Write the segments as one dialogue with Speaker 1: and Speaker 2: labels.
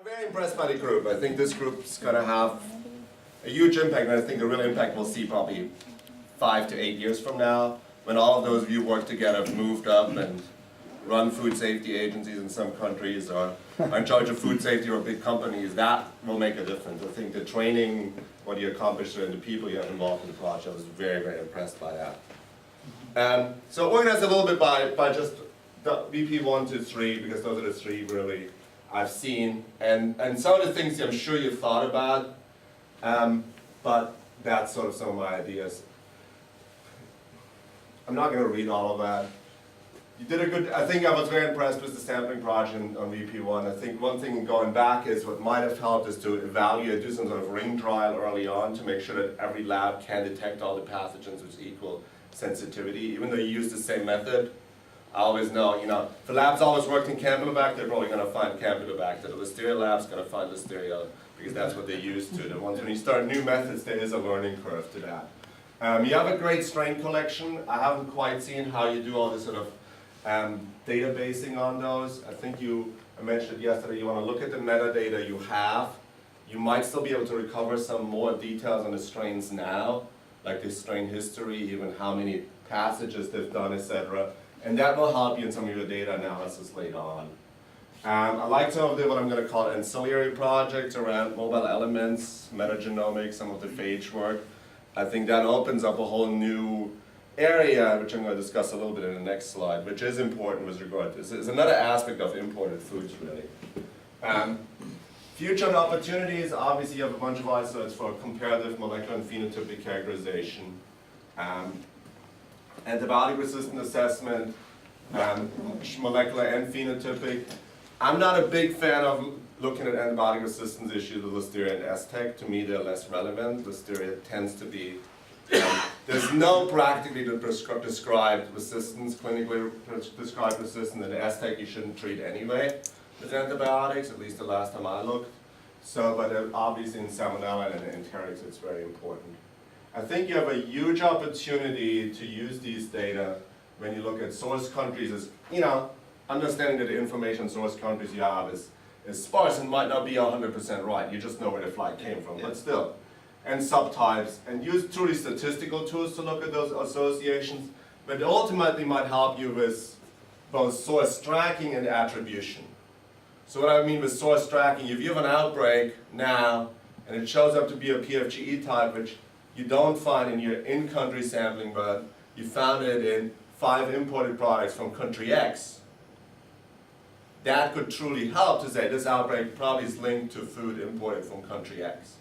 Speaker 1: I'm very impressed by the group. I think this group's going to have a huge impact, and I think the real impact we'll see probably 5 to 8 years from now, when all of those of you work together, have moved up and run food safety agencies in some countries, or are in charge of food safety or big companies. That will make a difference. I think the training, what you accomplished, and the people you have involved in the project, I was very, very impressed by that. So organized a little bit by just the VP 1 to 3, because those are the 3 really I've seen, and some of the things I'm sure you've thought about, but that's sort of some of my ideas. I'm not going to read all of that. You did a good, I think I was very impressed with the sampling project on VP1. I think one thing going back is what might have helped is to evaluate, do some sort of ring trial early on to make sure that every lab can detect all the pathogens with equal sensitivity, even though you use the same method. I always know, if the lab's always worked in Campylobacter, they're probably going to find Campylobacter. The Listeria lab's going to find Listeria because that's what they used to. When you start new methods, there is a learning curve to that. You have a great strain collection. I haven't quite seen how you do all this sort of data basing on those. I think I mentioned yesterday, you want to look at the metadata you have. You might still be able to recover some more details on the strains now, like the strain history, even how many passages they've done, etc. And that will help you in some of your data analysis later on. I like some of what I'm going to call ancillary projects around mobile elements, metagenomics, some of the phage work. I think that opens up a whole new area, which I'm going to discuss a little bit in the next slide, which is important with regard to this. It's another aspect of imported foods, really. Future opportunities, obviously you have a bunch of isolates for comparative molecular and phenotypic characterization. Antibiotic resistant assessment, molecular and phenotypic. I'm not a big fan of looking at antibiotic resistance issues with Listeria and S-Tech. To me, they're less relevant. Listeria tends to be, there's no practically described resistance, clinically described resistance, and S-Tech you shouldn't treat anyway with antibiotics, at least the last time I looked. So, but obviously in Salmonella and enterics, it's very important. I think you have a huge opportunity to use these data when you look at source countries as, understanding that the information source countries you have is sparse and might not be 100% right. You just know where the flight came from, but still. And subtypes, and use truly statistical tools to look at those associations, but ultimately might help you with both source tracking and attribution. So what I mean with source tracking, if you have an outbreak now, and it shows up to be a PFGE type, which you don't find in your in-country sampling, but you found it in 5 imported products from country X, that could truly help to say this outbreak probably is linked to food imported from country X.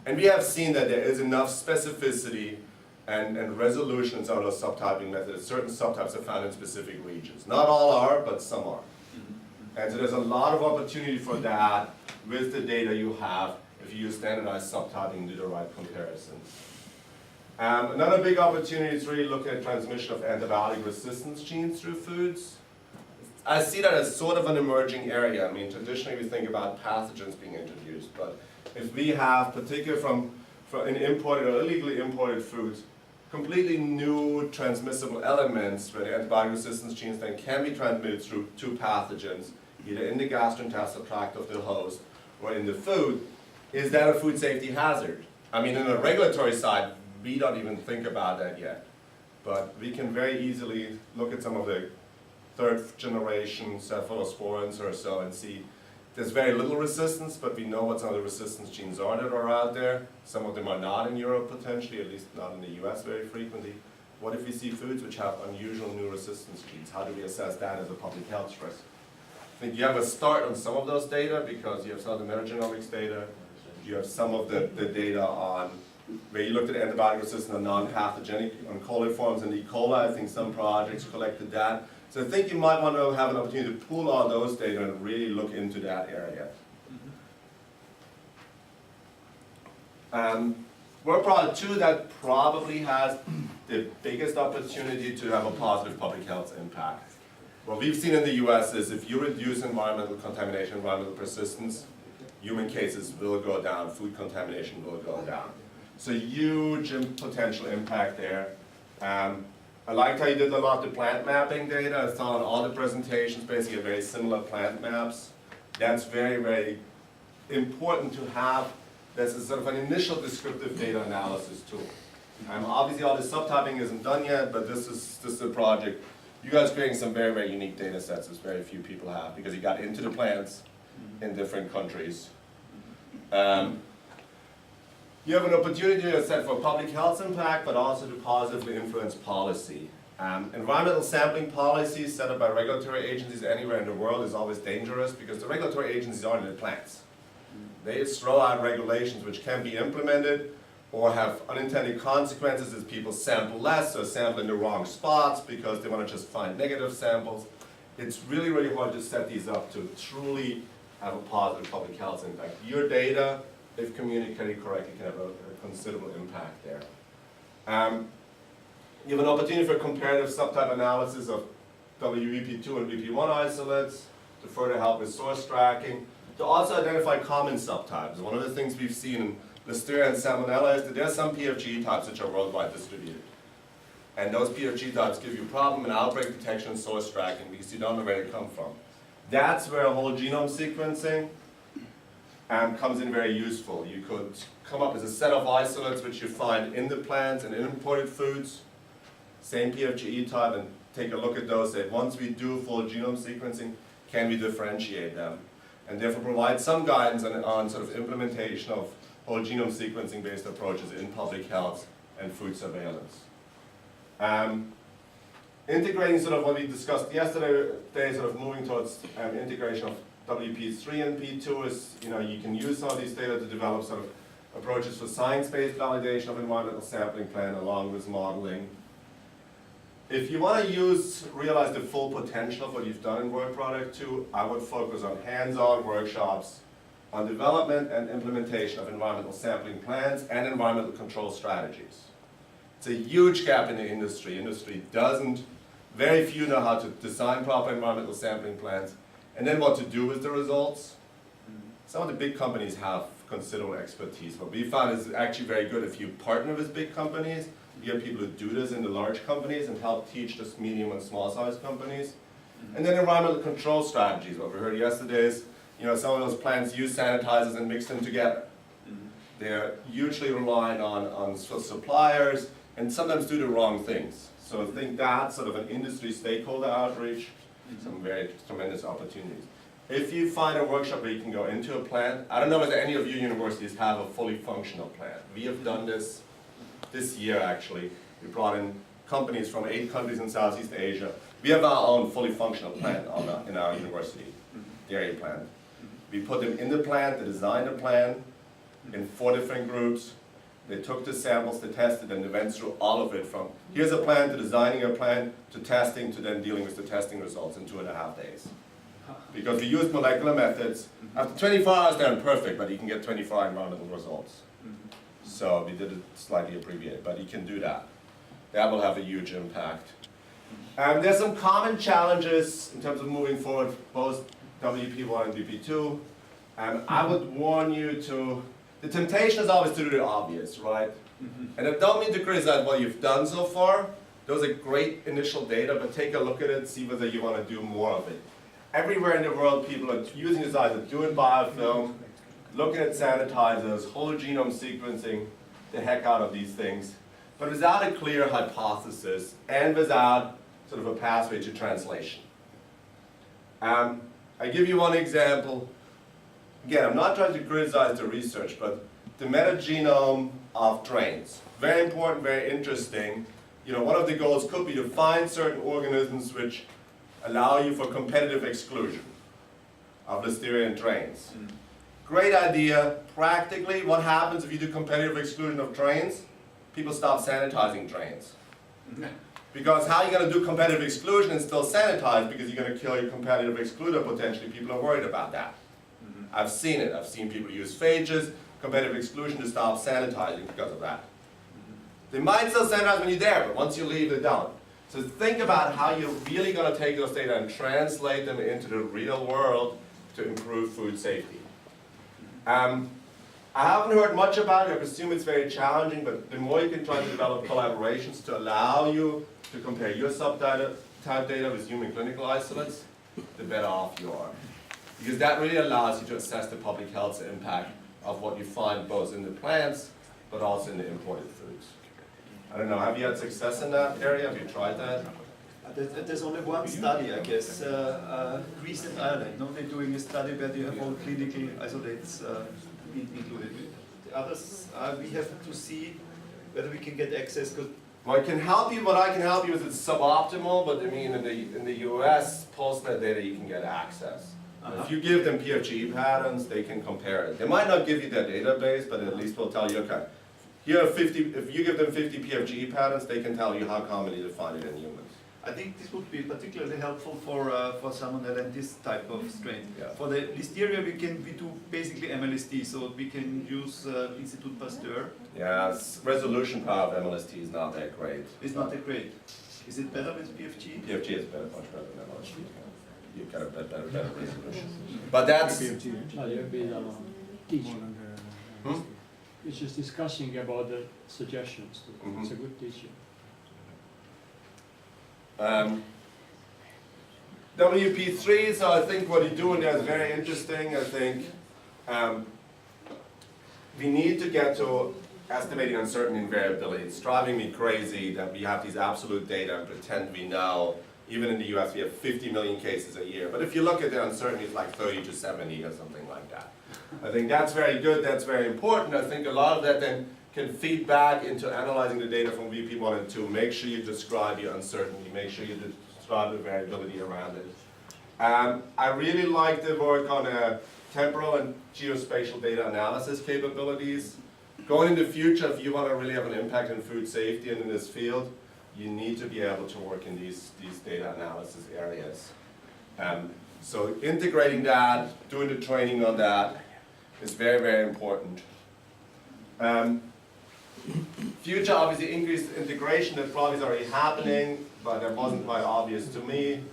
Speaker 1: And we have seen that there is enough specificity and resolution in some of those subtyping methods. Certain subtypes are found in specific regions. Not all are, but some are. And so there's a lot of opportunity for that with the data you have if you use standardized subtyping and do the right comparisons. Another big opportunity is really looking at transmission of antibiotic resistance genes through foods. I see that as sort of an emerging area. I mean, traditionally we think about pathogens being introduced, but if we have, particularly from in imported or illegally imported foods, completely new transmissible elements where the antibiotic resistance genes then can be transmitted through 2 pathogens, either in the gastrointestinal tract of the host or in the food, is that a food safety hazard? I mean, in the regulatory side, we don't even think about that yet. But we can very easily look at some of the 3rd generation cephalosporins or so and see there's very little resistance, but we know what some of the resistance genes are that are out there. Some of them are not in Europe potentially, at least not in the US very frequently. What if we see foods which have unusual new resistance genes? How do we assess that as a public health risk? I think you have a start on some of those data because you have some of the metagenomics data. You have some of the data on where you looked at antibiotic resistance and non-pathogenic on coliforms and E. coli. I think some projects collected that. So I think you might want to have an opportunity to pool all those data and really look into that area. Work product 2 that probably has the biggest opportunity to have a positive public health impact. What we've seen in the US is if you reduce environmental contamination, environmental persistence, human cases will go down, food contamination will go down. So huge potential impact there. I liked how you did a lot of the plant mapping data. I saw in all the presentations basically very similar plant maps. That's very, very important to have. This is sort of an initial descriptive data analysis tool. Obviously all the subtyping isn't done yet, but this is a project. You guys creating some very, very unique data sets as very few people have, because you got into the plants in different countries. You have an opportunity to set for public health impact, but also to positively influence policy. Environmental sampling policies set up by regulatory agencies anywhere in the world is always dangerous, because the regulatory agencies aren't in the plants. They just throw out regulations which can be implemented or have unintended consequences as people sample less or sample in the wrong spots because they want to just find negative samples. It's really, really hard to set these up to truly have a positive public health impact. Your data, if communicated correctly, can have a considerable impact there. You have an opportunity for comparative subtype analysis of WVP2 and VP1 isolates to further help with source tracking, to also identify common subtypes. One of the things we've seen in Listeria and Salmonella is that there are some PFG types which are worldwide distributed. And those PFG types give you problem in outbreak detection and source tracking because you don't know where they come from. That's where whole genome sequencing comes in very useful. You could come up with a set of isolates which you find in the plants and in imported foods, same PFGE type, and take a look at those. Say, once we do full genome sequencing, can we differentiate them? And therefore provide some guidance on sort of implementation of whole genome sequencing based approaches in public health and food surveillance. Integrating sort of what we discussed yesterday, sort of moving towards integration of WP3 and P2 is, you can use some of these data to develop sort of approaches for science-based validation of environmental sampling plan along with modeling. If you want to realize the full potential of what you've done in Work Product 2, I would focus on hands-on workshops on development and implementation of environmental sampling plans and environmental control strategies. It's a huge gap in the industry. Industry doesn't, very few know how to design proper environmental sampling plans, and then what to do with the results. Some of the big companies have considerable expertise. What we found is actually very good if you partner with big companies. You get people who do this in the large companies and help teach the medium and small sized companies. And then environmental control strategies. What we heard yesterday is, some of those plants use sanitizers and mix them together. They're hugely reliant on suppliers and sometimes do the wrong things. So I think that's sort of an industry stakeholder outreach, some very tremendous opportunities. If you find a workshop where you can go into a plant, I don't know whether any of your universities have a fully functional plant. We have done this year actually. We brought in companies from 8 countries in Southeast Asia. We have our own fully functional plant in our university, dairy plant. We put them in the plant, they designed a plan in 4 different groups. They took the samples, they tested, and they went through all of it from here's a plan to designing a plan to testing to then dealing with the testing results in 2.5 days. Because we used molecular methods. After 24 hours they're imperfect, but you can get 24-hour environmental results. So we did it slightly abbreviated, but you can do that. That will have a huge impact. There's some common challenges in terms of moving forward, both WP1 and WP2. I would warn you to, the temptation is always to do the obvious, right? And I don't mean to criticize what you've done so far. Those are great initial data, but take a look at it, see whether you want to do more of it. Everywhere in the world, people are using this either doing biofilm, looking at sanitizers, whole genome sequencing the heck out of these things, but without a clear hypothesis and without sort of a pathway to translation. I give you one example. Again, I'm not trying to criticize the research, but the metagenome of drains. Very important, very interesting. One of the goals could be to find certain organisms which allow you for competitive exclusion of Listeria in drains. Great idea. Practically, what happens if you do competitive exclusion of drains? People stop sanitizing drains. Because how are you going to do competitive exclusion and still sanitize? Because you're going to kill your competitive excluder potentially. People are worried about that. I've seen it. I've seen people use phages, competitive exclusion to stop sanitizing because of that. They might still sanitize when you're there, but once you leave, they don't. So think about how you're really going to take those data and translate them into the real world to improve food safety. I haven't heard much about it. I presume it's very challenging, but the more you can try to develop collaborations to allow you to compare your subtype data with human clinical isolates, the better off you are. because that really allows you to assess the public health impact of what you find both in the plants, but also in the imported foods. I don't know, have you had success in that area? Have you tried that?
Speaker 2: There's only one study, I guess, Greece and Ireland. No, they're doing a study where they have all clinical isolates included. The others, we have to see whether we can get access.
Speaker 1: Well, I can help you. What I can help you is it's suboptimal, but I mean, in the US, PulseNet data, you can get access. If you give them PFGE patterns, they can compare it. They might not give you their database, but at least will tell you, okay, here are 50, if you give them 50 PFGE patterns, they can tell you how commonly they find it in humans.
Speaker 2: I think this would be particularly helpful for Salmonella and this type of strain.
Speaker 1: Yeah.
Speaker 2: For the Listeria, we do basically MLSD, so we can use Institut Pasteur.
Speaker 1: Yeah, resolution power of MLST is not that great.
Speaker 2: It's not that great. Is it better with PFG?
Speaker 1: PFG is better, much better than MLST. You get a better resolution. But that's...
Speaker 3: You've been teaching. It's just discussing about the suggestions. It's a good teaching.
Speaker 1: WP3, so I think what you're doing there is very interesting. I think we need to get to estimating uncertainty and variability. It's driving me crazy that we have these absolute data and pretend we know. Even in the US, we have 50 million cases a year. But if you look at the uncertainty, it's like 30 to 70 or something like that. I think that's very good, that's very important. I think a lot of that then can feed back into analyzing the data from VP1 and 2. Make sure you describe your uncertainty, make sure you describe the variability around it. I really like the work on temporal and geospatial data analysis capabilities. Going in the future, if you want to really have an impact on food safety and in this field, you need to be able to work in these data analysis areas. So integrating that, doing the training on that is very, very important. Future, obviously, increased integration, that probably is already happening, but that wasn't quite obvious to me.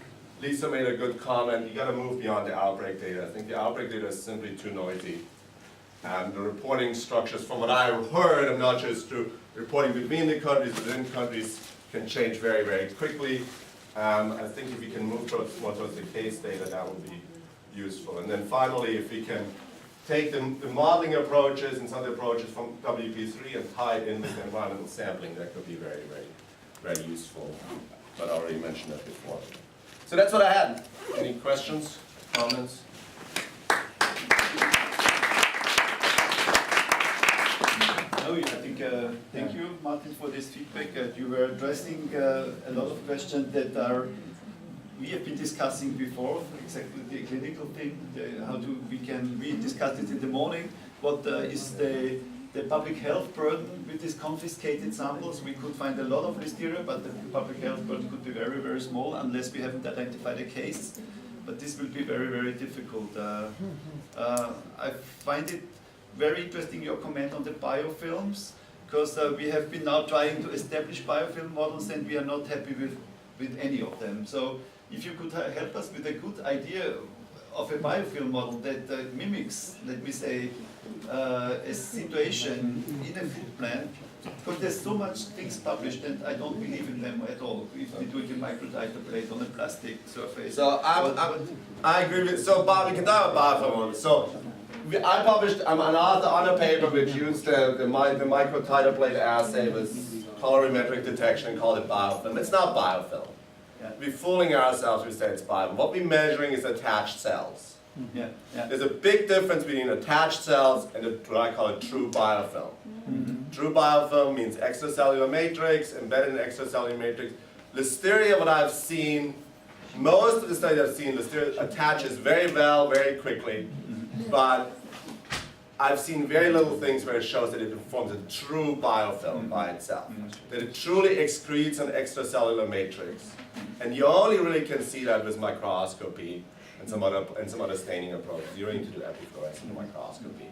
Speaker 1: Lisa made a good comment, you got to move beyond the outbreak data. I think the outbreak data is simply too noisy. The reporting structures, from what I heard, I'm not sure it's true, reporting between the countries, within countries, can change very, very quickly. I think if we can move more towards the case data, that would be useful. And then finally, if we can take the modeling approaches and some of the approaches from WP3 and tie it in with the environmental sampling, that could be very, very, very useful. But I already mentioned that before. So that's what I had. Any questions, comments?
Speaker 2: I think, thank you, Martin, for this feedback. You were addressing a lot of questions that we have been discussing before, exactly the clinical thing, we discussed it in the morning. What is the public health burden with these confiscated samples? We could find a lot of Listeria, but the public health burden could be very, very small unless we haven't identified a case. But this will be very, very difficult. I find it very interesting, your comment on the biofilms, because we have been now trying to establish biofilm models and we are not happy with any of them. So if you could help us with a good idea of a biofilm model that mimics, let me say, a situation in a food plant, because there's so much things published and I don't believe in them at all. If they do it in microtiter plate on a plastic surface.
Speaker 1: So I agree with, so Bob, we can talk about biofilm models. So I published an author on a paper which used the microtiter plate assay with colorimetric detection and called it biofilm. It's not biofilm.
Speaker 2: Yeah.
Speaker 1: We're fooling ourselves, we say it's biofilm. What we're measuring is attached cells.
Speaker 2: Yeah. Yeah.
Speaker 1: There's a big difference between attached cells and what I call a true biofilm. True biofilm means extracellular matrix, embedded in extracellular matrix. Listeria, what I've seen, most of the studies I've seen, Listeria attaches very well, very quickly, but I've seen very little things where it shows that it forms a true biofilm by itself. That it truly excretes an extracellular matrix. And you only really can see that with microscopy and some other staining approaches. You don't need to do epifluorescent microscopy.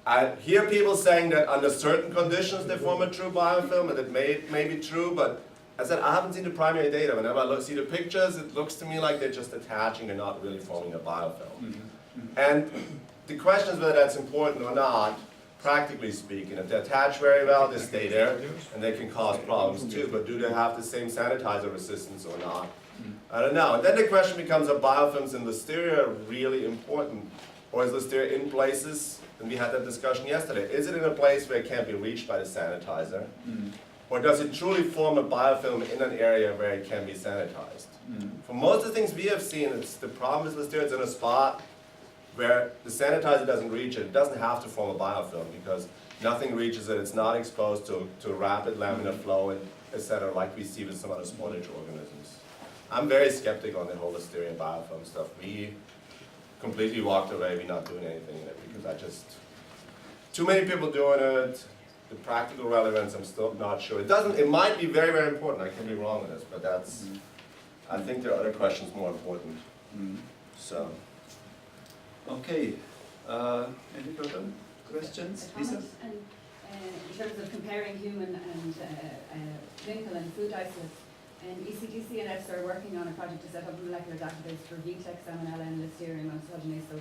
Speaker 1: I hear people saying that under certain conditions they form a true biofilm, and it may be true, but I said I haven't seen the primary data. Whenever I see the pictures, it looks to me like they're just attaching and not really forming a biofilm. And the question is whether that's important or not, Practically speaking, if they attach very well, they stay there, and they can cause problems too, but do they have the same sanitizer resistance or not? I don't know. And then the question becomes, are biofilms in Listeria really important? Or is Listeria in places, and we had that discussion yesterday, is it in a place where it can't be reached by the sanitizer? Or does it truly form a biofilm in an area where it can be sanitized? For most of the things we have seen, it's the problem is Listeria is in a spot where the sanitizer doesn't reach it. It doesn't have to form a biofilm because nothing reaches it. It's not exposed to rapid laminar flow, and etc., like we see with some other sportage organisms. I'm very skeptical on the whole Listeria biofilm stuff. We completely walked away. We're not doing anything in it because too many people doing it. The practical relevance, I'm still not sure. It might be very, very important. I can be wrong on this, but I think there are other questions more important. So.
Speaker 2: Okay. Any further questions? Lisa?
Speaker 4: And in terms of comparing human and clinical and food isolates, ECDC and EFSA are working on a project to set up a molecular database for VTEC, Salmonella, and Listeria monocytogenes. So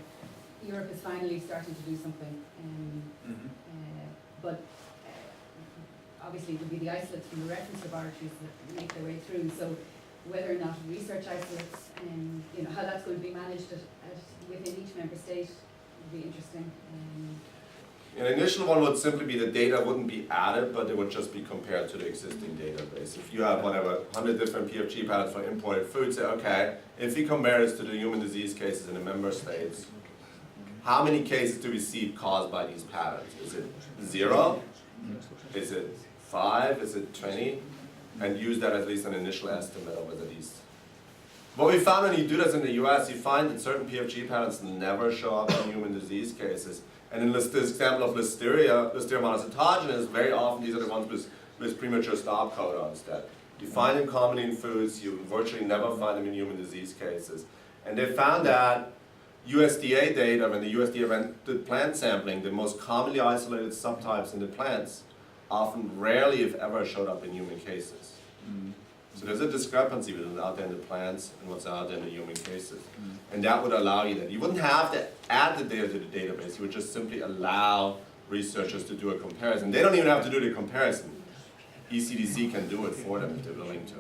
Speaker 4: Europe is finally starting to do something. But obviously it will be the isolates from the reference laboratories that make their way through. So whether or not research isolates and how that's going to be managed within each member state would be interesting.
Speaker 1: An initial one would simply be the data wouldn't be added, but it would just be compared to the existing database. If you have 100 different PFG patterns for imported food, say, okay, if we compare this to the human disease cases in the member states, how many cases do we see caused by these patterns? Is it 0? Is it 5? Is it 20? And use that as at least an initial estimate of whether these. What we found when you do this in the US, you find that certain PFG patterns never show up in human disease cases. And in this example of Listeria monocytogenes, very often these are the ones with premature stop codons that you find them commonly in foods, you virtually never find them in human disease cases. And they found that USDA data, when the USDA did plant sampling, the most commonly isolated subtypes in the plants often rarely, if ever, showed up in human cases. So there's a discrepancy between what's out there in the plants and what's out there in the human cases. And that would allow you that. You wouldn't have to add the data to the database, you would just simply allow researchers to do a comparison. They don't even have to do the comparison. ECDC can do it for them if they're willing to.